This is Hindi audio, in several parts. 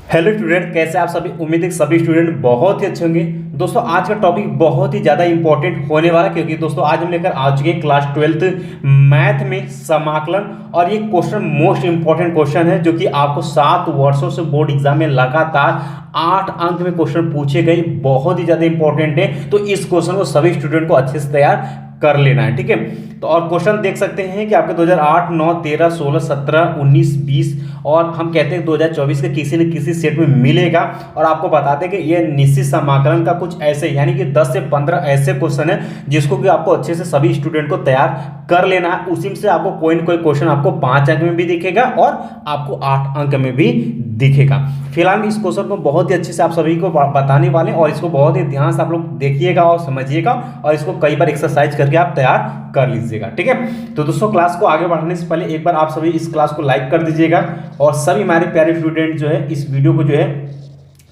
हेलो स्टूडेंट, कैसे आप सभी। उम्मीद है कि सभी स्टूडेंट बहुत ही अच्छे होंगे। दोस्तों आज का टॉपिक बहुत ही ज़्यादा इंपॉर्टेंट होने वाला है, क्योंकि दोस्तों आज हम लेकर आ चुके हैं क्लास 12th मैथ में समाकलन। और ये क्वेश्चन मोस्ट इंपॉर्टेंट क्वेश्चन है, जो कि आपको 7 वर्षों से बोर्ड एग्जाम में लगातार 8 अंक में क्वेश्चन पूछे गए, बहुत ही ज़्यादा इंपॉर्टेंट है। तो इस क्वेश्चन को सभी स्टूडेंट को अच्छे से तैयार कर लेना है, ठीक है। तो और क्वेश्चन देख सकते हैं कि आपके 2008, 9, 13, 16, 17, 19, 20 और हम कहते हैं 2024 के किसी न किसी सेट में मिलेगा। और आपको बताते हैं कि ये निश्चित समाकलन का कुछ ऐसे यानी कि 10 से 15 ऐसे क्वेश्चन है जिसको कि आपको अच्छे से सभी स्टूडेंट को तैयार कर लेना है। उसी में से आपको कोई न कोई क्वेश्चन आपको 5 अंक में भी दिखेगा और आपको 8 अंक में भी दिखेगा। फिलहाल इस क्वेश्चन को बहुत ही अच्छे से आप सभी को बताने वाले हैं और इसको बहुत ही ध्यान से आप लोग देखिएगा और समझिएगा और इसको कई बार एक्सरसाइज करके आप तैयार कर लीजिएगा, ठीक है। तो दोस्तों क्लास को आगे बढ़ाने से पहले एक बार आप सभी इस क्लास को लाइक कर दीजिएगा और सभी हमारे प्यारे स्टूडेंट जो है इस वीडियो को जो है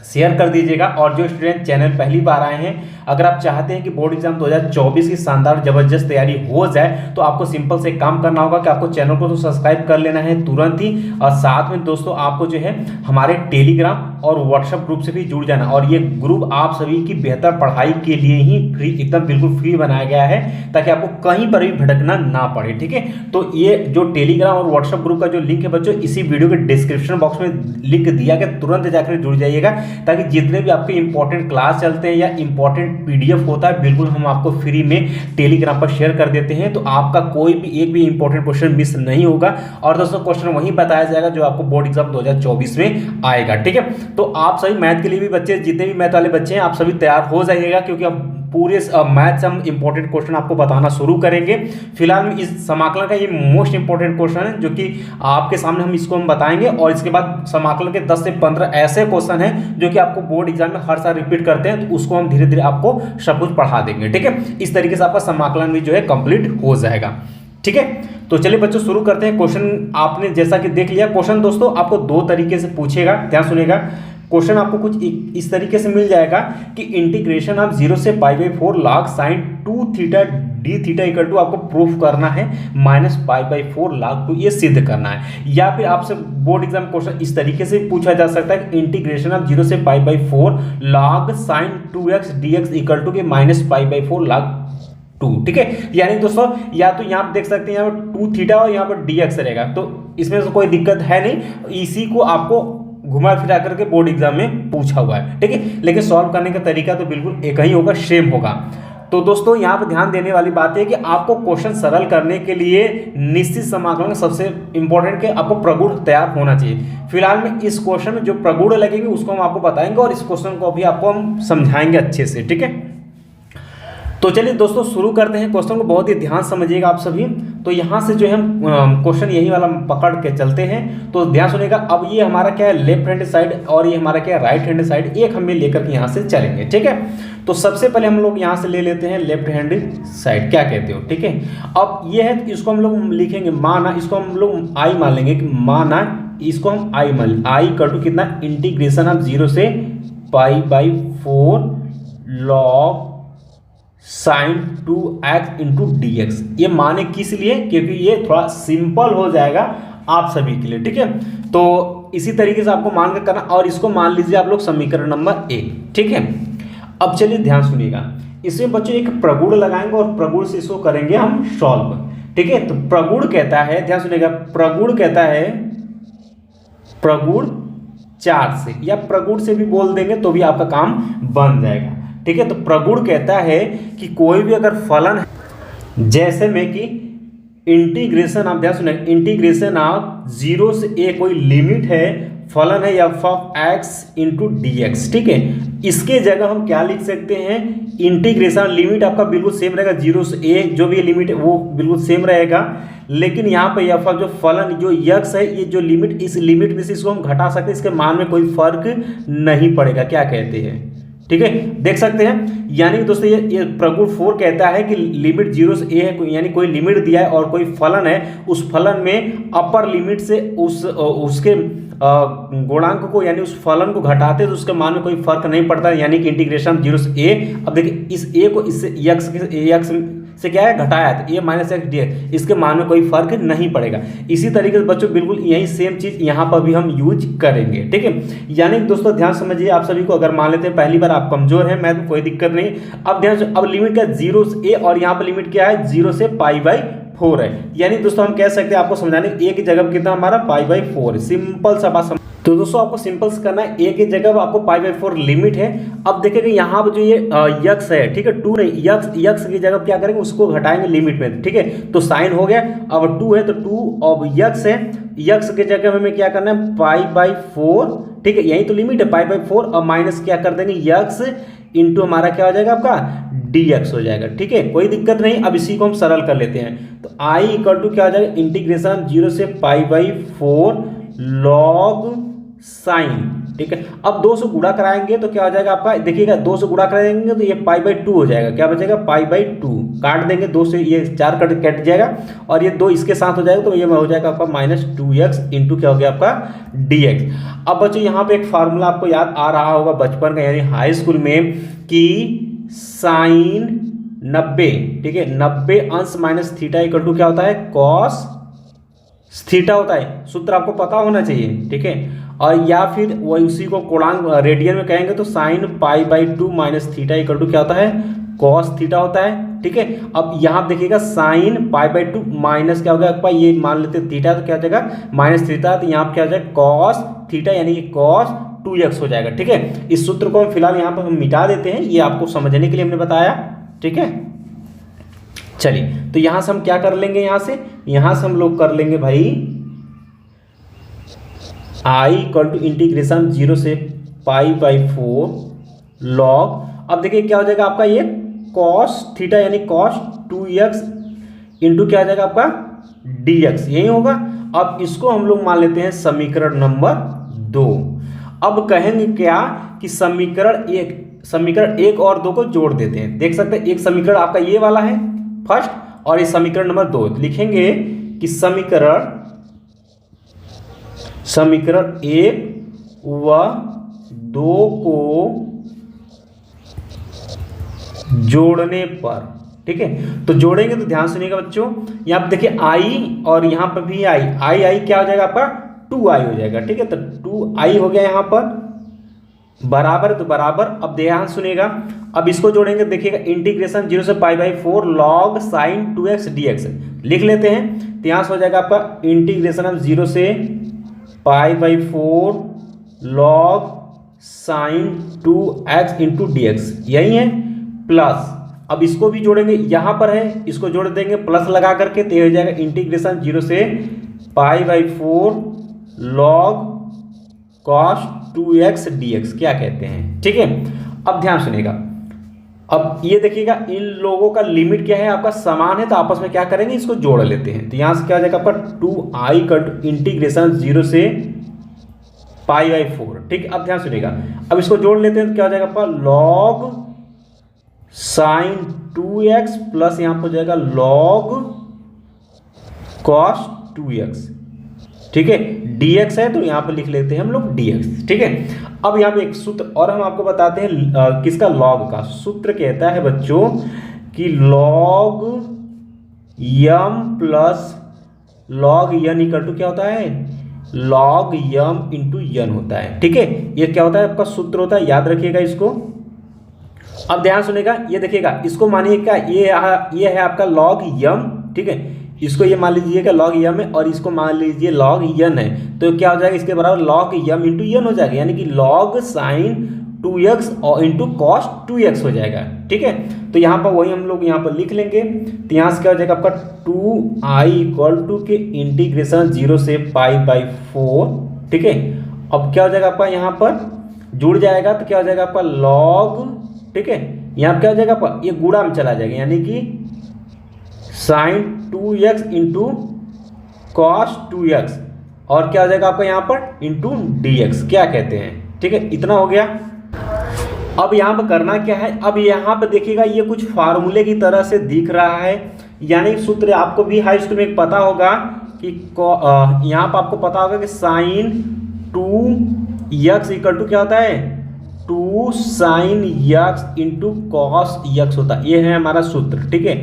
शेयर कर दीजिएगा। और जो स्टूडेंट चैनल पहली बार आए हैं, अगर आप चाहते हैं कि बोर्ड एग्जाम 2024 की शानदार जबरदस्त तैयारी हो जाए, तो आपको सिंपल से काम करना होगा कि आपको चैनल को तो सब्सक्राइब कर लेना है तुरंत ही। और साथ में दोस्तों आपको जो है हमारे टेलीग्राम और व्हाट्सएप ग्रुप से भी जुड़ जाना। और ये ग्रुप आप सभी की बेहतर पढ़ाई के लिए ही फ्री, एकदम बिल्कुल फ्री बनाया गया है, ताकि आपको कहीं पर भी भटकना ना पड़े, ठीक है। तो ये जो टेलीग्राम और व्हाट्सएप ग्रुप का जो लिंक है बच्चों, इसी वीडियो के डिस्क्रिप्शन बॉक्स में लिंक दिया गया, तुरंत जाकर जुड़ जाइएगा, ताकि जितने भी आपके इंपॉर्टेंट क्लास चलते हैं या इंपॉर्टेंट पीडीएफ होता है, बिल्कुल हम आपको फ्री में टेलीग्राम पर शेयर कर देते हैं। तो आपका कोई भी एक भी इंपॉर्टेंट क्वेश्चन मिस नहीं होगा। और दोस्तों क्वेश्चन वही बताया जाएगा जो आपको बोर्ड एग्जाम 2024 में आएगा, ठीक है। तो आप सभी मैथ के लिए भी बच्चे, जितने भी मैथ वाले बच्चे हैं, आप सभी तैयार हो जाइएगा, क्योंकि अब पूरे मैथ से हम इंपॉर्टेंट क्वेश्चन आपको बताना शुरू करेंगे। फिलहाल इस समाकलन का ये मोस्ट इंपॉर्टेंट क्वेश्चन है, जो कि आपके सामने हम बताएंगे। और इसके बाद समाकलन के 10 से 15 ऐसे क्वेश्चन हैं जो कि आपको बोर्ड एग्जाम में हर साल रिपीट करते हैं, तो उसको हम धीरे धीरे आपको सब कुछ पढ़ा देंगे, ठीक है। इस तरीके से आपका समाकलन भी जो है कंप्लीट हो जाएगा, ठीक है। तो चलिए बच्चों शुरू करते हैं। क्वेश्चन आपने जैसा कि देख लिया, क्वेश्चन दोस्तों आपको 2 तरीके से पूछेगा, ध्यान सुनिएगा। क्वेश्चन आपको कुछ इस तरीके से मिल जाएगा कि इंटीग्रेशन ऑफ 0 से π/4 log sin 2 theta d theta equal to आपको प्रूफ करना है -π/4 log 2, ये सिद्ध करना है। या फिर आपसे बोर्ड एग्जाम क्वेश्चन इस तरीके से पूछा जा सकता है कि इंटीग्रेशन ऑफ 0 से π/4 log sin 2x dx equal to के -π/4 log 2, ठीक है। यानी दोस्तों या तो यहाँ देख सकते हैं, यहाँ पर 2 थीटा और यहाँ पर dx रहेगा, तो इसमें तो कोई दिक्कत है नहीं। इसी को आपको घुमा फिरा करके बोर्ड एग्जाम में पूछा हुआ है, ठीक है। लेकिन सॉल्व करने का तरीका तो बिल्कुल एक ही होगा, सेम होगा। तो दोस्तों यहाँ पर ध्यान देने वाली बात है कि आपको क्वेश्चन सरल करने के लिए निश्चित समाकलन सबसे इंपॉर्टेंट कि आपको प्रगुण तैयार होना चाहिए। फिलहाल में इस क्वेश्चन में जो प्रगुण लगेंगे उसको हम आपको बताएंगे और इस क्वेश्चन को भी आपको हम समझाएंगे अच्छे से, ठीक है। तो चलिए दोस्तों शुरू करते हैं। क्वेश्चन को बहुत ही ध्यान समझिएगा आप सभी। तो यहाँ से जो है हम क्वेश्चन यही वाला पकड़ के चलते हैं, तो ध्यान सुनिएगा। अब ये हमारा क्या है, लेफ्ट हैंड साइड और ये हमारा क्या है, राइट हैंड साइड, एक हमें लेकर के यहाँ से चलेंगे, ठीक है। तो सबसे पहले हम लोग यहाँ से ले लेते हैं लेफ्ट हैंड साइड, क्या कहते हो, ठीक है। अब ये है, इसको हम लोग लिखेंगे माना, इसको हम लोग आई मान लेंगे कि माना, इसको हम आई मान, आई इक्वल टू कितना, इंटीग्रेशन ऑफ 0 से π/4 log sin 2x into dx। ये माने किस लिए, क्योंकि ये थोड़ा सिंपल हो जाएगा आप सभी के लिए, ठीक है। तो इसी तरीके से आपको मान कर करना, और इसको मान लीजिए आप लोग समीकरण नंबर 1, ठीक है। अब चलिए ध्यान सुनिएगा, इसमें बच्चों एक प्रगुण लगाएंगे और प्रगुण से इसको करेंगे हम सॉल्व, ठीक है। तो प्रगुण कहता है, ध्यान सुनिएगा, प्रगुण कहता है प्रगुण 4 से, या प्रगुण से भी बोल देंगे तो भी आपका काम बन जाएगा, ठीक है। तो प्रगुण कहता है कि कोई भी अगर फलन है, जैसे में कि इंटीग्रेशन, आप ध्यान सुनिए, इंटीग्रेशन ऑफ 0 से a कोई लिमिट है, फलन है f of x into dx, ठीक है। इसके जगह हम क्या लिख सकते हैं, इंटीग्रेशन लिमिट आपका बिल्कुल सेम रहेगा, 0 से a जो भी लिमिट है वो बिल्कुल सेम रहेगा, लेकिन यहाँ पे f का जो फलन जो x है, ये जो लिमिट, इस लिमिट में से इसको हम घटा सकते हैं, इसके मान में कोई फर्क नहीं पड़ेगा, क्या कहते हैं, ठीक है। देख सकते हैं, यानी दोस्तों ये प्रगुण 4 कहता है कि लिमिट 0 से a है, यानी कोई लिमिट दिया है और कोई फलन है, उस फलन में अपर लिमिट से उसके गुणांक को यानी उस फलन को घटाते तो उसके मान में कोई फर्क नहीं पड़ता, यानी कि इंटीग्रेशन 0 से a। अब देखिए इस a को इससे x से क्या है घटाया, तो a minus x D x, इसके मान में कोई फर्क नहीं पड़ेगा। इसी तरीके से बच्चों बिल्कुल यही सेम चीज़ यहाँ पर भी हम यूज करेंगे, ठीक है। यानी दोस्तों ध्यान समझिए आप सभी को, अगर मान लेते हैं पहली बार आप कमजोर हैं मैथ में, कोई दिक्कत नहीं। अब ध्यान से, अब लिमिट का 0 से a और यहाँ पर लिमिट क्या है 0 से π/4 है। यानी दोस्तों हम कह सकते हैं आपको समझाने a की जगह कितना हमारा π/4 है। सिंपल सा बात। तो दोस्तों आपको सिंपल से करना है, a की जगह आपको π/4 लिमिट है। अब देखिएगा यहाँ पर जो ये यक्स है, ठीक है, 2 नहीं, यक्स की जगह क्या करेंगे उसको घटाएंगे लिमिट में, ठीक है। तो साइन हो गया, अब 2 है तो 2, अब यक्स है, यक्स की जगह हमें क्या करना है π/4, ठीक है, यही तो लिमिट है π/4। अब माइनस क्या कर देंगे यक्स इंटू हमारा क्या हो जाएगा आपका dx हो जाएगा, ठीक है, कोई दिक्कत नहीं। अब इसी को हम सरल कर लेते हैं, तो i इक्वल टू क्या हो जाएगा इंटीग्रेशन 0 से π/4 log साइन, ठीक है। अब 2 से गुणा कराएंगे तो क्या हो जाएगा आपका, देखिएगा 2 से गुणा कराएंगे तो ये π/2 हो जाएगा, क्या बचेगा π/2, काट देंगे 2 से, ये 4 कट जाएगा और ये 2 इसके साथ हो जाएगा, तो ये हो जाएगा आपका -2x इंटू क्या हो गया आपका dx। अब बच्चों यहाँ पे एक फार्मूला आपको याद आ रहा होगा बचपन का, यानी हाई स्कूल में, कि साइन 90, ठीक है, 90 अंश माइनस थीटा इक्वल टू क्या होता है कॉस थीटा होता है। सूत्र आपको पता होना चाहिए, ठीक है। और या फिर वही उसी को कोणांक रेडियन में कहेंगे तो sine π/2 minus theta equal to क्या होता है कॉस थीटा होता है, ठीक है। अब यहाँ देखिएगा साइन π/2 माइनस क्या हो गया आपका, ये मान लेते थीटा, तो क्या हो जाएगा माइनस थीटा, तो यहाँ पे क्या हो जाएगा कॉस थीटा यानी कि कॉस 2x हो जाएगा, ठीक है। इस सूत्र को हम फिलहाल यहाँ पर हम मिटा देते हैं, ये आपको समझने के लिए हमने बताया, ठीक है। चलिए तो यहाँ से हम क्या कर लेंगे, यहाँ से हम लोग कर लेंगे भाई i इक्वल टू इंटीग्रेशन 0 से π/4 log, अब देखिए क्या हो जाएगा आपका ये cos थीटा यानी cos 2x इंटू क्या हो जाएगा आपका dx, यही होगा। अब इसको हम लोग मान लेते हैं समीकरण नंबर 2। अब कहेंगे क्या कि समीकरण एक और 2 को जोड़ देते हैं। देख सकते हैं एक समीकरण आपका ये वाला है फर्स्ट, और ये समीकरण नंबर 2, लिखेंगे कि समीकरण 1 व 2 को जोड़ने पर, ठीक है। तो जोड़ेंगे तो ध्यान सुनिएगा बच्चों, यहाँ पे देखिए i और यहाँ पर भी i क्या हो जाएगा आपका 2i हो जाएगा, ठीक है। तो 2i हो गया यहाँ पर बराबर, तो बराबर, अब ध्यान सुनिएगा, अब इसको जोड़ेंगे, देखिएगा इंटीग्रेशन 0 से π/4 log साइन 2x dx लिख लेते हैं। तो यहाँ से हो जाएगा आपका इंटीग्रेशन ऑफ 0 से π/4 log sign 2x into dx, यही है, प्लस अब इसको भी जोड़ेंगे, यहाँ पर है इसको जोड़ देंगे प्लस लगा करके, तो हो जाएगा इंटीग्रेशन 0 से π/4 log cos 2x dx, क्या कहते हैं, ठीक है। अब ध्यान सुनिएगा, अब ये देखिएगा इन लोगों का लिमिट क्या है आपका समान है, तो आपस में क्या करेंगे इसको जोड़ लेते हैं। तो यहाँ से क्या हो जाएगा आपका 2i कट इंटीग्रेशन 0 से π/4, ठीक है। अब ध्यान सुनिएगा, अब इसको जोड़ लेते हैं तो क्या हो जाएगा आपका log साइन 2x प्लस यहाँ पर हो जाएगा log cos 2x, ठीक है, dx है तो यहाँ पर लिख लेते हैं हम लोग dx, ठीक है। अब यहाँ पे एक सूत्र और हम आपको बताते हैं किसका log का सूत्र कहता है बच्चों कि log m plus log n equal to क्या होता है log m इंटू n होता है, ठीक है। ये क्या होता है आपका सूत्र होता है, याद रखिएगा इसको। अब ध्यान सुनेगा, ये देखिएगा इसको मानिए क्या ये है आपका log m, ठीक है, इसको ये मान लीजिएगा log m है और इसको मान लीजिए log n है, तो क्या हो जाएगा इसके बराबर log m इंटू n हो जाएगा, यानी कि log साइन 2x और इंटू कॉस 2x हो जाएगा, ठीक है। तो यहाँ पर वही हम लोग यहाँ पर लिख लेंगे। तो यहाँ से क्या हो जाएगा आपका 2i इक्वल टू के इंटीग्रेशन 0 से π/4, ठीक है। अब क्या हो जाएगा आपका यहाँ पर जुड़ जाएगा, तो क्या हो जाएगा आपका log, ठीक है, यहाँ क्या हो जाएगा आपका ये गुणा में चला जाएगा, यानी कि sign 2x into cos 2x और क्या हो जाएगा आपका यहाँ पर इंटू dx, क्या कहते हैं, ठीक है। इतना हो गया। अब यहाँ पर करना क्या है, अब यहाँ पर देखिएगा ये कुछ फार्मूले की तरह से दिख रहा है, यानी सूत्र आपको भी हाई स्कूल में पता होगा कि यहाँ पर आपको पता होगा कि साइन 2x इक्वल टू क्या होता है 2 sine x into cos x होता है, ये है हमारा सूत्र, ठीक है।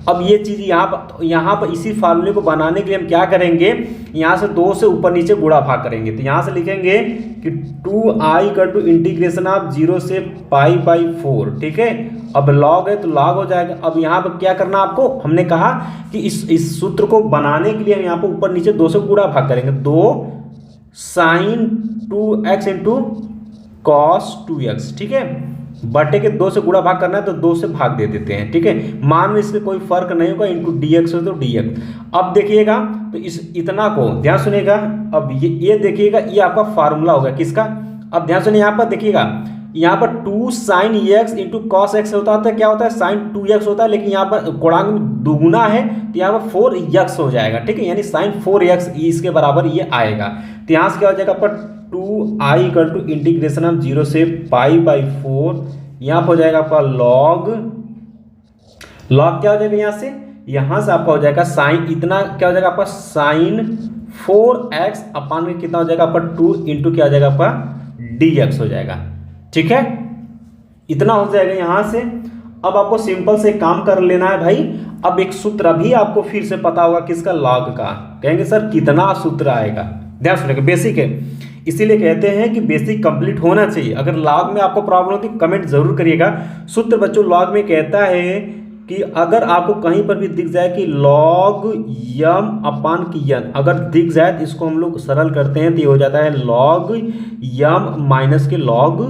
अब ये चीज़ यहाँ पर इसी फार्मूले को बनाने के लिए हम क्या करेंगे, यहाँ से 2 से ऊपर नीचे गुणा भाग करेंगे। तो यहाँ से लिखेंगे कि 2i equal to integration of 0 से पाई बाई 4, ठीक है। अब लॉग है तो लॉग हो जाएगा। अब यहाँ पर क्या करना आपको, हमने कहा कि इस सूत्र को बनाने के लिए हम यहाँ पर ऊपर नीचे 2 से गुणा भाग करेंगे। 2 sin 2x into cos 2x, ठीक है। बटे के 2 से गुणा भाग करना है तो 2 से भाग दे देते हैं, ठीक है। मान में इसमें कोई फर्क नहीं होगा, इंटू dx हो तो dx। अब देखिएगा तो इतना को ध्यान सुनिएगा। अब ये देखिएगा, ये आपका फार्मूला होगा किसका। अब ध्यान सुनिए, यहाँ पर देखिएगा, यहाँ पर 2 sin x into cos x होता है, क्या होता है sin 2x होता है, लेकिन यहाँ पर गुणांक दुगुना है तो यहाँ पर 4x हो जाएगा, ठीक है। यानी sin 4x इसके बराबर ये आएगा। तो यहाँ से क्या हो जाएगा आपका 2i equal to integration of 0 से पाई बाई 4, यहाँ पर हो जाएगा आपका लॉग क्या हो जाएगा, यहाँ से आपका हो जाएगा साइन, इतना क्या हो जाएगा आपका sin 4x अपान में कितना हो जाएगा आपका 2 इंटू क्या हो जाएगा आपका dx हो जाएगा, ठीक है। इतना हो जाएगा यहाँ से। अब आपको सिंपल से काम कर लेना है भाई। अब एक सूत्र भी आपको फिर से पता होगा किसका, लॉग का। कहेंगे सर कितना सूत्र आएगा, ध्यान सुनिएगा, बेसिक है, इसीलिए कहते हैं कि बेसिक कंप्लीट होना चाहिए। अगर लॉग में आपको प्रॉब्लम होती है कमेंट जरूर करिएगा। सूत्र बच्चों लॉग में कहता है कि अगर आपको कहीं पर भी दिख जाए कि लॉग यम अपान की यन, अगर दिख जाए तो इसको हम लोग सरल करते हैं तो ये हो जाता है लॉग यम माइनस के लॉग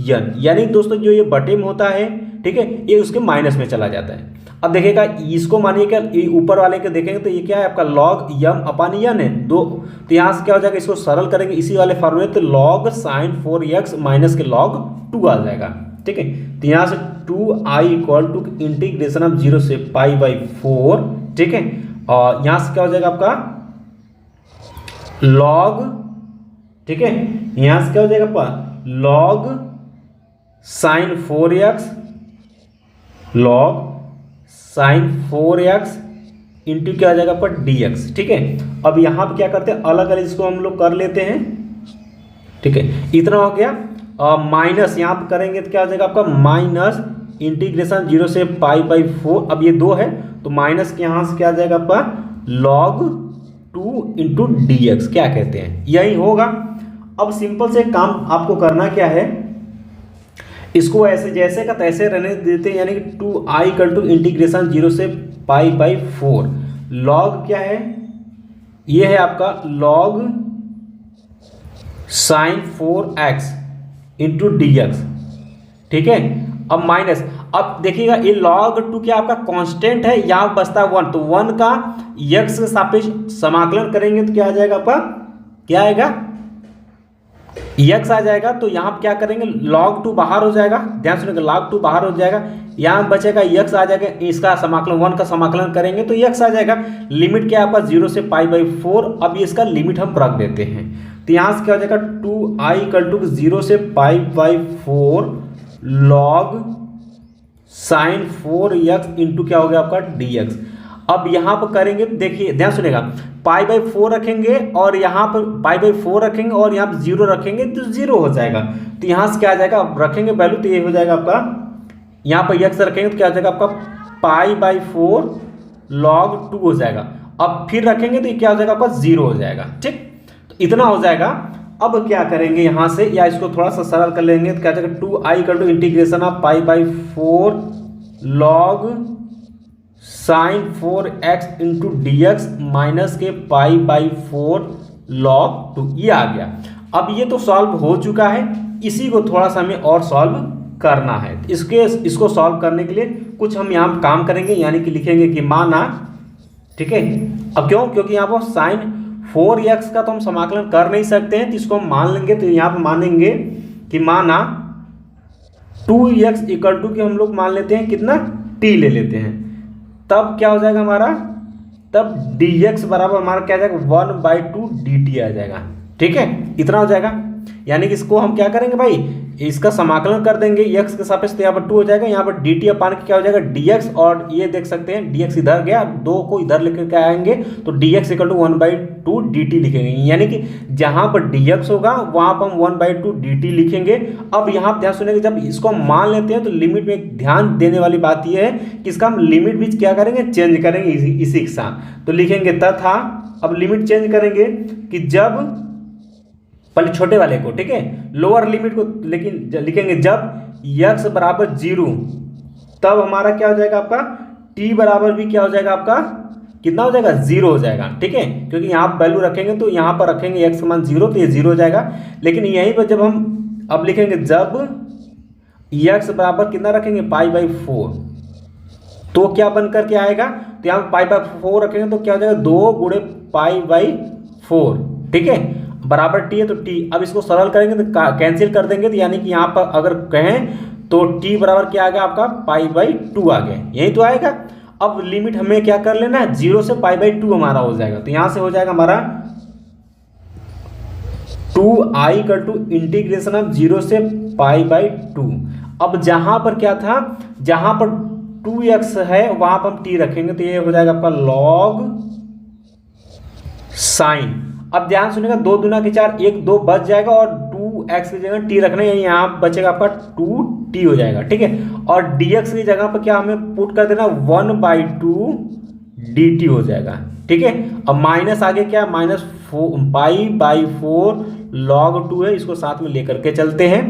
यन, यानी दोस्तों जो ये बटे में होता है, ठीक है, ये उसके माइनस में चला जाता है। अब देखिएगा इसको मानिए क्या, ऊपर वाले के देखेंगे तो ये क्या है आपका लॉग यम अपान यन है 2, तो यहाँ से क्या हो जाएगा, इसको सरल करेंगे इसी वाले फॉर्मूले, तो लॉग साइन 4x माइनस के लॉग 2 आ जाएगा, ठीक है। तो यहाँ से 2i equal to integration of 0 से पाई बाई 4, ठीक है। और यहाँ से क्या हो जाएगा आपका लॉग, ठीक है, यहाँ से क्या हो जाएगा आपका log sine 4x, log sine 4x into क्या आ जाएगा पर dx, ठीक है। अब यहाँ पे क्या करते हैं, अलग अलग इसको हम लोग कर लेते हैं, ठीक है। इतना हो गया। माइनस यहाँ पे करेंगे तो क्या हो जाएगा आपका माइनस इंटीग्रेशन 0 से पाई बाई 4, अब ये 2 है तो माइनस के यहाँ से क्या आ जाएगा आपका लॉग 2 इंटू dx, क्या कहते हैं, यही होगा। अब सिंपल से काम आपको करना क्या है, इसको ऐसे जैसे का तैसे रहने देते हैं, यानी कि 2i इक्वल टू इंटीग्रेशन 0 से पाई बाई 4, लॉग क्या है, ये है आपका log sine 4x into dx, ठीक है। अब माइनस, अब देखिएगा ये log 2 क्या आपका कांस्टेंट है, यहाँ बचता है 1, तो 1 का x के सापेक्ष समाकलन करेंगे तो क्या आ जाएगा आपका, क्या आएगा x आ जाएगा। तो यहाँ क्या करेंगे log 2 बाहर हो जाएगा, ध्यान सुनिएगा, log 2 बाहर हो जाएगा, यहाँ बचेगा x आ जाएगा, इसका समाकलन 1 का समाकलन करेंगे तो x आ जाएगा। लिमिट क्या है आपका 0 से पाई बाई 4, अब इसका लिमिट हम रख देते हैं, तो यहाँ से क्या हो जाएगा 2i इक्वल टू 0 से पाई by 4 log sine 4x into क्या हो गया आपका dx। अब यहाँ पर करेंगे, देखिए ध्यान सुनेगा, पाई बाई 4 रखेंगे और यहाँ पर पाई बाई 4 रखेंगे और यहाँ पर 0 रखेंगे तो 0 हो जाएगा। तो यहाँ से क्या आ जाएगा, अब रखेंगे वैल्यू तो ये हो जाएगा आपका, यहाँ पर x रखेंगे तो क्या हो जाएगा आपका पाई बाई 4 लॉग 2 हो जाएगा। अब फिर रखेंगे तो ये क्या हो जाएगा आपका 0 हो जाएगा, ठीक। तो इतना हो जाएगा। अब क्या करेंगे यहाँ से, या इसको थोड़ा सा सरल कर लेंगे तो क्या जाएगा 2i equal to integration of pi by 4 log sine 4x into dx minus के पाई बाई 4 लॉग 2, ये आ गया। अब ये तो सॉल्व हो चुका है, इसी को थोड़ा सा हमें और सॉल्व करना है। इसको सॉल्व करने के लिए कुछ हम यहाँ काम करेंगे, यानी कि लिखेंगे कि माना, ठीक है। अब क्यों, क्योंकि यहाँ पर साइन 4x का तो हम समाकलन कर नहीं सकते हैं, तो इसको हम मान लेंगे। तो यहाँ पर मानेंगे कि माना 2x इक्वल टू कि हम लोग मान लेते हैं कितना t ले लेते हैं, तब क्या हो जाएगा हमारा, तब dx बराबर हमारा क्या आ जाएगा 1/2 dt आ जाएगा, ठीक है। इतना हो जाएगा। यानी कि इसको हम क्या करेंगे भाई, इसका समाकलन कर देंगे x के सापेक्ष, तो यहाँ पर 2 हो जाएगा, यहाँ पर dt अपान क्या हो जाएगा dx, और ये देख सकते हैं dx इधर गया, 2 को इधर लेकर के आएंगे तो dx इक्वल टू 1/2 dt लिखेंगे, यानी कि जहाँ पर dx होगा वहाँ पर हम 1/2 dt लिखेंगे। अब यहाँ ध्यान सुनेंगे, जब इसको हम मान लेते हैं तो लिमिट में एक ध्यान देने वाली बात यह है कि इसका हम लिमिट भी क्या करेंगे, चेंज करेंगे इसी के साथ। तो लिखेंगे तथा, अब लिमिट चेंज करेंगे कि जब, पहले छोटे वाले को, ठीक है, लोअर लिमिट को, लेकिन लिखेंगे जब x बराबर 0, तब हमारा क्या हो जाएगा आपका t बराबर भी क्या हो जाएगा आपका, कितना हो जाएगा, 0 हो जाएगा, ठीक है, क्योंकि यहाँ वैल्यू रखेंगे तो यहाँ पर रखेंगे x समान 0, तो ये 0 हो जाएगा। लेकिन यहीं पर जब हम अब लिखेंगे जब x बराबर कितना रखेंगे, π/4, तो क्या बन करके आएगा, तो यहाँ π/4 रखेंगे तो क्या हो जाएगा, 2 गुणे π/4, ठीक है, बराबर t है तो t। अब इसको सरल करेंगे तो कैंसिल कर देंगे, तो यानी कि यहाँ पर अगर कहें तो t बराबर क्या आ गया आपका, π/2 आ गया, यही तो आएगा। अब लिमिट हमें क्या कर लेना है, 0 से π/2 हमारा हो जाएगा, तो यहाँ से हो जाएगा हमारा 2i equal to integration of 0 से π/2। अब जहाँ पर क्या था, जहाँ पर 2x है वहाँ पर हम t रखेंगे, तो ये हो जाएगा आपका log साइन। अब ध्यान सुनिएगा, 2 दूना के 4, 1 2 बच जाएगा, और 2x की जगह t रखना है, यहाँ बचेगा आपका 2t हो जाएगा, ठीक है। और dx की जगह पर क्या हमें पुट कर देना, 1/2 dt हो जाएगा, ठीक है। अब माइनस आगे क्या, -π/4 log 2 है, इसको साथ में लेकर के चलते हैं।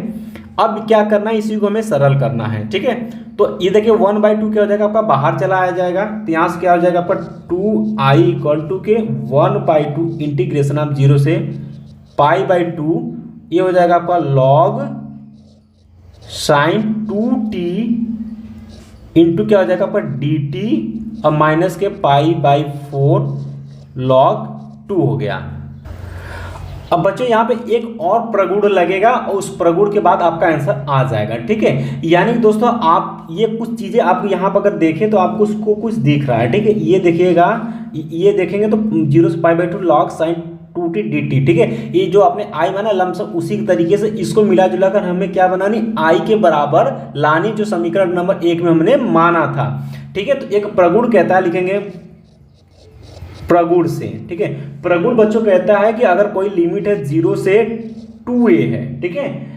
अब क्या करना है, इसी को हमें सरल करना है, ठीक है। तो ये देखिए 1/2 क्या हो जाएगा आपका, बाहर चला आ जाएगा, तो यहाँ से क्या हो जाएगा आपका 2i इक्वल टू के 1/2 इंटीग्रेशन ऑफ 0 से π/2, ये हो जाएगा आपका log साइन 2t इंटू क्या हो जाएगा आपका dt, और माइनस के π/4 log 2 हो गया। अब बच्चों यहाँ पे एक और प्रगुण लगेगा, और उस प्रगुण के बाद आपका आंसर आ जाएगा, ठीक है। यानी दोस्तों आप ये कुछ चीजें आपको यहाँ पर अगर देखें तो आपको उसको कुछ दिख रहा है, ठीक है। ये देखिएगा, ये देखेंगे तो 0 से π/2 log साइन 2t dt, ठीक है। ये जो आपने i माना लमसम, उसी तरीके से इसको मिला जुला कर हमें क्या बनानी, i के बराबर लानी, जो समीकरण नंबर 1 में हमने माना था, ठीक है। तो एक प्रगुण कहता है, लिखेंगे प्रगुण से, ठीक है। प्रगुण बच्चों कहता है कि अगर कोई लिमिट है 0 से 2a है, ठीक है,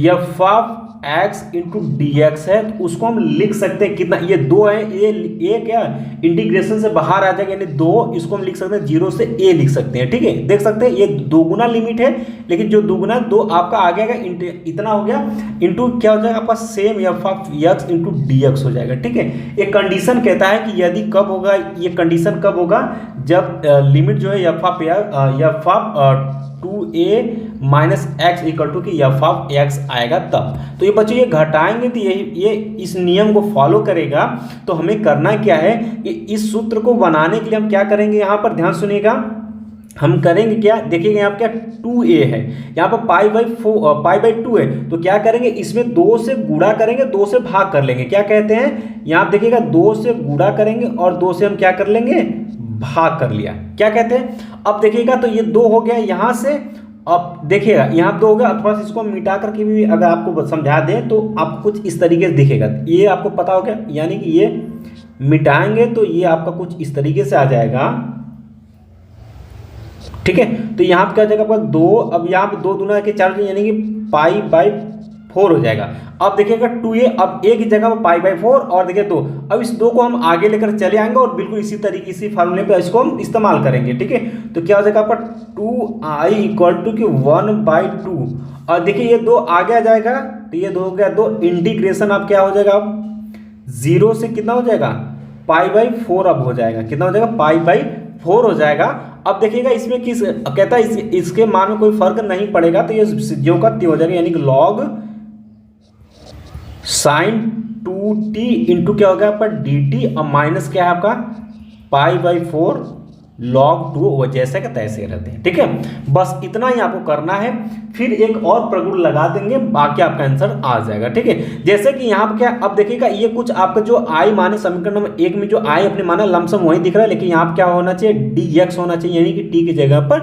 f of x into dx है, तो उसको हम लिख सकते हैं कितना, ये 2 है, ये क्या इंटीग्रेशन से बाहर आ जाएगा, यानी 2, इसको हम लिख सकते हैं 0 से a लिख सकते हैं, ठीक है। देख सकते हैं ये दोगुना लिमिट है, लेकिन जो दोगुना 2 आपका आ गया इतना हो गया, इंटू क्या हो जाएगा आपका same f of x into dx हो जाएगा, ठीक है। एक कंडीशन कहता है कि यदि कब होगा, ये कंडीशन कब होगा, जब लिमिट जो है f of 2a minus x equal to कि एफ ऑफ एक्स आएगा तब। तो ये बच्चों ये घटाएंगे तो ये इस नियम को फॉलो करेगा। तो हमें करना क्या है कि इस सूत्र को बनाने के लिए हम क्या करेंगे, यहाँ पर ध्यान सुनिएगा, हम करेंगे क्या, देखिएगा यहाँ पर क्या 2a है, यहाँ पर π/2 है, तो क्या करेंगे, इसमें 2 से गुणा करेंगे, 2 से भाग कर लेंगे, क्या कहते हैं, यहाँ देखिएगा 2 से गुणा करेंगे और 2 से हम क्या कर लेंगे, भाग कर लिया, क्या कहते हैं। अब देखिएगा तो ये 2 हो गया यहाँ से, अब देखिएगा यहाँ 2 हो गया, थोड़ा सा इसको मिटा करके भी अगर आपको समझा दें तो आपको कुछ इस तरीके से दिखेगा, ये आपको पता हो गया, यानी कि ये मिटाएंगे तो ये आपका कुछ इस तरीके से आ जाएगा, ठीक है। तो यहाँ पे क्या हो जाएगा आपका 2, अब यहाँ पे 2 दूना के 4 यानी कि π/4 हो जाएगा। अब देखिएगा 2a, अब a की जगह पर π/4 और देखिए 2, अब इस 2 को हम आगे लेकर चले आएंगे और बिल्कुल इसी तरीके इसी फार्मूले पे इसको हम इस्तेमाल करेंगे, ठीक है। तो क्या हो जाएगा आपका 2i इक्वल टू कि 1/2, और देखिए ये 2 आगे आ जाएगा, तो ये 2 हो गया 2, इंटीग्रेशन अब क्या हो जाएगा, अब 0 से कितना हो जाएगा, π/4 अब हो जाएगा, कितना हो जाएगा, π/4 हो जाएगा। अब देखिएगा इसमें किस कहता है, इसके मान में कोई फर्क नहीं पड़ेगा, तो ये जो का त्यों हो जाएगा, यानी कि लॉग साइन 2t इंटू क्या हो गया आपका dt, और माइनस क्या है आपका π/4 log 2 जैसे का तैसे रहते हैं, ठीक है। बस इतना ही आपको करना है, फिर एक और प्रगुण लगा देंगे, बाकी आपका आंसर आ जाएगा, ठीक है। जैसे कि यहाँ पर क्या, अब देखिएगा ये कुछ आपका जो i माने समीकरण नंबर 1 में जो i अपने माना लमसम वही दिख रहा है, लेकिन यहाँ पर क्या होना चाहिए, dx होना चाहिए, यानी कि t की जगह पर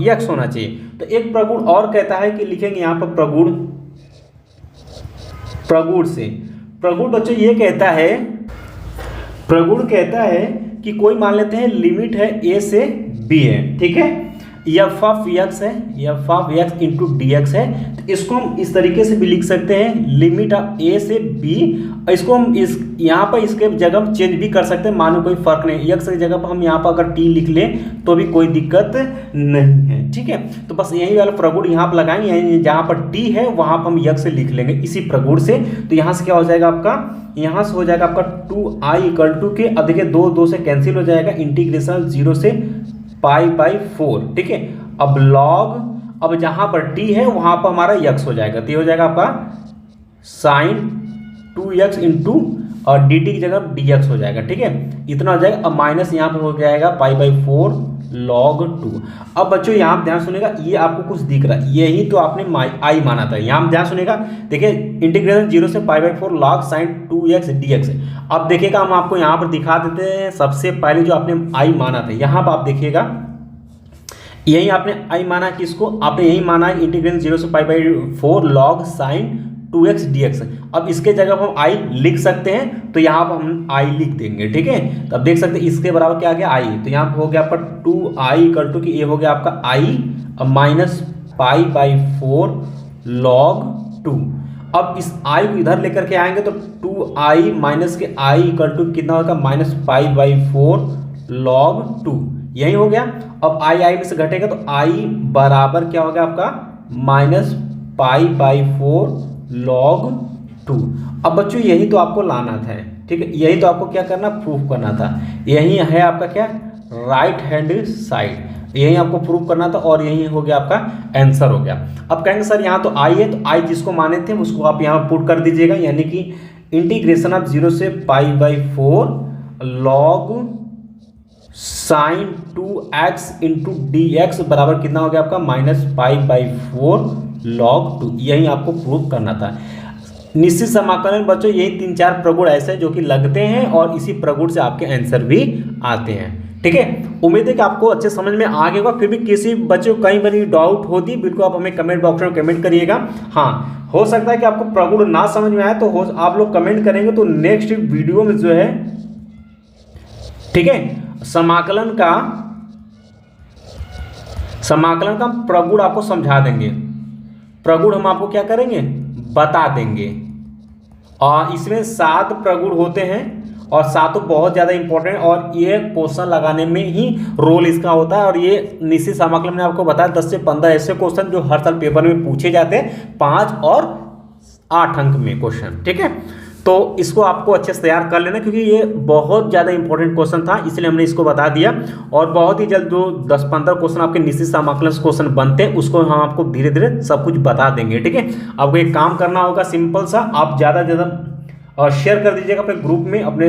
x होना चाहिए। तो तो एक प्रगुण और कहता है कि लिखेंगे यहाँ पर प्रगुण, प्रगुण से प्रगुण बच्चों ये कहता है, प्रगुण कहता है कि कोई मान लेते हैं लिमिट है ए से बी है, ठीक है, एफ ऑफ एक्स है, F of x into D x है। तो इसको हम इस तरीके से भी लिख सकते हैं लिमिट ऑफ ए से बी। इसको हम इस यहाँ पर इसके जगह हम चेंज भी कर सकते हैं, मानो कोई फर्क नहीं, एक्स की जगह पर हम यहाँ पर अगर टी लिख लें तो भी कोई दिक्कत नहीं है, ठीक है। तो बस यही वाला प्रगुण यहाँ पर लगाएंगे, यहीं जहाँ पर टी है वहाँ पर हम एक्स लिख लेंगे इसी प्रगुण से। तो यहाँ से क्या हो जाएगा आपका, यहाँ से हो जाएगा आपका 2i इक्वल टू के, अब देखिए 2 से कैंसिल हो जाएगा, इंटीग्रेशन 0 से पाई बाई 4, ठीक है। अब लॉग, अब जहां पर टी है वहां पर हमारा यक्स हो जाएगा, तो ये हो जाएगा आपका साइन 2x इंटू और डी टी की जगह डी एक्स हो जाएगा, ठीक है, इतना हो जाएगा। अब माइनस यहाँ पर हो जाएगा पाई बाई 4 लॉग 2। अब बच्चों यहाँ पर ध्यान सुनेगा, ये आपको कुछ दिख रहा है, यही तो आपने आई माना था, यहाँ ध्यान सुनेगा। देखिए इंटीग्रेशन 0 से पाई by 4 log sign 2x dx। अब देखिएगा हम आपको यहाँ पर दिखा देते हैं, सबसे पहले जो आपने आई माना था, यहाँ पर आप देखिएगा यही आपने आई माना, किसको आपने यही माना है इंटीग्रेशन 0 से पाई by 4 log sign 2x dx। अब इसके जगह हम आई लिख सकते हैं, तो यहाँ पर हम आई लिख देंगे, ठीक है। तो अब देख सकते हैं इसके बराबर क्या आ गया आई, तो यहाँ पर हो गया आपका 2i इक्वल टू कि ये हो गया आपका आई माइनस पाई बाई 4 लॉग 2। अब इस आई को इधर लेकर के आएंगे तो 2i माइनस के आई इक्वल टू कितना होगा, माइनस पाई बाई 4 लॉग 2, यही हो गया। अब आई में से घटेगा तो आई बराबर क्या हो गया आपका माइनस पाई बाई 4 लॉग 2। अब बच्चों यही तो आपको लाना था, ठीक है, यही तो आपको क्या करना, प्रूफ करना था। यही है आपका क्या, राइट हैंड साइड, यही आपको प्रूव करना था और यही हो गया आपका आंसर हो गया। अब कहेंगे सर यहाँ तो आई है, तो आई जिसको माने थे उसको आप यहाँ पुट कर दीजिएगा, यानी कि इंटीग्रेशन ऑफ 0 से पाई by 4 log sign 2x into D x बराबर कितना हो गया आपका, माइनस पाई बाई 4 लॉग 2, यही आपको प्रूव करना था। निश्चित समाकलन बच्चों यही 3-4 प्रगुण ऐसे जो कि लगते हैं और इसी प्रगुण से आपके आंसर भी आते हैं, ठीक है। उम्मीद है कि आपको अच्छे समझ में आ गया होगा। फिर भी किसी बच्चे को कहीं बड़ी डाउट होती बिल्कुल आप हमें कमेंट बॉक्स में कमेंट करिएगा। हाँ, हो सकता है कि आपको प्रगुण ना समझ में आए, तो आप लोग कमेंट करेंगे तो नेक्स्ट वीडियो में जो है, ठीक है, समाकलन का प्रगुण आपको समझा देंगे, प्रगुण हम आपको क्या करेंगे, बता देंगे। और इसमें 7 प्रगुण होते हैं और 7 बहुत ज़्यादा इंपॉर्टेंट, और ये क्वेश्चन लगाने में ही रोल इसका होता है। और ये निश्चित समाकलन ने आपको बताया 10 से 15 ऐसे क्वेश्चन जो हर साल पेपर में पूछे जाते हैं, 5 और 8 अंक में क्वेश्चन, ठीक है। तो इसको आपको अच्छे से तैयार कर लेना, क्योंकि ये बहुत ज़्यादा इंपॉर्टेंट क्वेश्चन था, इसलिए हमने इसको बता दिया। और बहुत ही जल्द जो 10-15 क्वेश्चन आपके निश्चित समाकलन क्वेश्चन बनते हैं उसको हम आपको धीरे धीरे सब कुछ बता देंगे, ठीक है। आपको एक काम करना होगा सिंपल सा, आप ज़्यादा से ज़्यादा शेयर कर दीजिएगा अपने ग्रुप में, अपने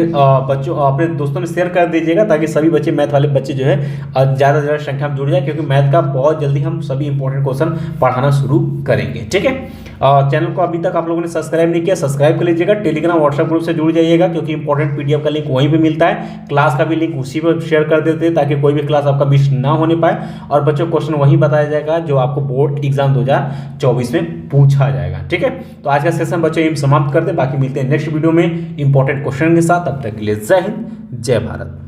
बच्चों अपने दोस्तों में शेयर कर दीजिएगा, ताकि सभी बच्चे मैथ वाले बच्चे जो है ज़्यादा से ज़्यादा संख्या में जुड़ जाए, क्योंकि मैथ का बहुत जल्दी हम सभी इंपॉर्टेंट क्वेश्चन पढ़ाना शुरू करेंगे, ठीक है। चैनल को अभी तक आप लोगों ने सब्सक्राइब नहीं किया, सब्सक्राइब कर लीजिएगा। टेलीग्राम व्हाट्सएप ग्रुप से जुड़ जाइएगा, क्योंकि इंपॉर्टेंट पीडीएफ का लिंक वहीं पे मिलता है, क्लास का भी लिंक उसी पर शेयर कर देते हैं, ताकि कोई भी क्लास आपका मिस ना होने पाए। और बच्चों क्वेश्चन वहीं बताया जाएगा जो आपको बोर्ड एग्जाम 2024 में पूछा जाएगा, ठीक है। तो आज का सेशन बच्चों यहीं समाप्त कर दे, बाकी मिलते हैं नेक्स्ट वीडियो में इंपॉर्टेंट क्वेश्चन के साथ। तब तक के लिए जय हिंद, जय भारत।